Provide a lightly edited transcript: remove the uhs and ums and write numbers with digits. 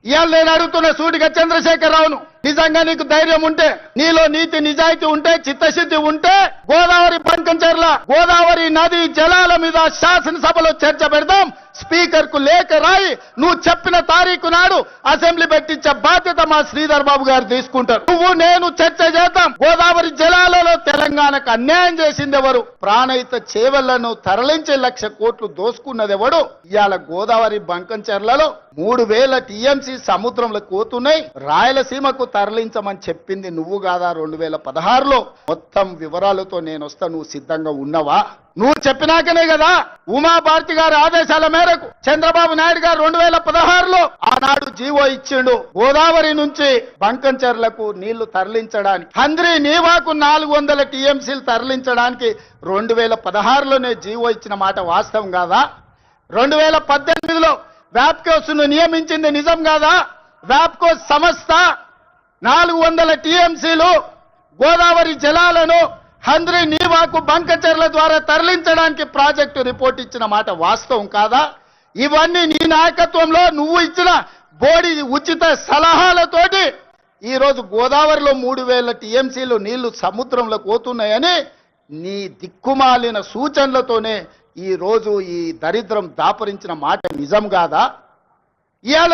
ఇవాళ నేను అడుగుతున్న సూటిగా చంద్రశేఖరరావును, నిజంగా నీకు ధైర్యం ఉంటే, నీలో నీతి నిజాయితీ ఉంటే, చిత్తశుద్ధి ఉంటే, గోదావరి బంకంచెర్ల గోదావరి నది జలాల మీద శాసనసభలో చర్చ పెడదాం, స్పీకర్ కు లేఖ రాయి, నువ్వు చెప్పిన తారీఖు నాడు అసెంబ్లీ పెట్టించే బాధ్యత మా శ్రీధర్ బాబు గారు తీసుకుంటారు. నువ్వు నేను చర్చ చేద్దాం. గోదావరి జలాలలో తెలంగాణకు అన్యాయం చేసింది ఎవరు? ప్రాణహిత చేవళ్లను తరలించే 1,00,000 కోట్లు దోసుకున్నది ఎవడు? ఇవాళ గోదావరి బంకంచెర్లలో 3,000 టీఎంసీ సముద్రంలో పోతున్నాయి. రాయలసీమకు తరలించమని చెప్పింది నువ్వు కాదా? 2016లో మొత్తం వివరాలతో నేను వస్తా. నువ్వు సిద్ధంగా ఉన్నవా? నువ్వు చెప్పినాకనే కదా ఉమాభారతి గారి ఆదేశాల మేరకు చంద్రబాబు నాయుడు గారు 2016లో ఆనాడు జీవో ఇచ్చిండు. గోదావరి నుంచి బంకంచెర్లకు నీళ్లు తరలించడానికి, హంద్రీ నీవాకు 400 టీఎంసీలు తరలించడానికి 2016లోనే జీవో ఇచ్చిన మాట వాస్తవం కాదా? 2018లో వ్యాప్కోస్ ను నియమించింది నిజం కాదా? వ్యాప్కోస్ సంస్థ 400 టీఎంసీలు గోదావరి జలాలను హంద్రీ నీవాకు బంకచెర్ల ద్వారా తరలించడానికి ప్రాజెక్టు రిపోర్ట్ ఇచ్చిన మాట వాస్తవం కాదా? ఇవన్నీ నీ నాయకత్వంలో నువ్వు ఇచ్చిన బోడి ఉచిత సలహాలతోటి ఈరోజు గోదావరిలో 3,000 టీఎంసీలు నీళ్లు సముద్రంలో పోతున్నాయని నీ దిక్కుమాలిన సూచనలతోనే ఈ రోజు ఈ దరిద్రం దాపరించిన మాట నిజం కాదా? ఇవాళ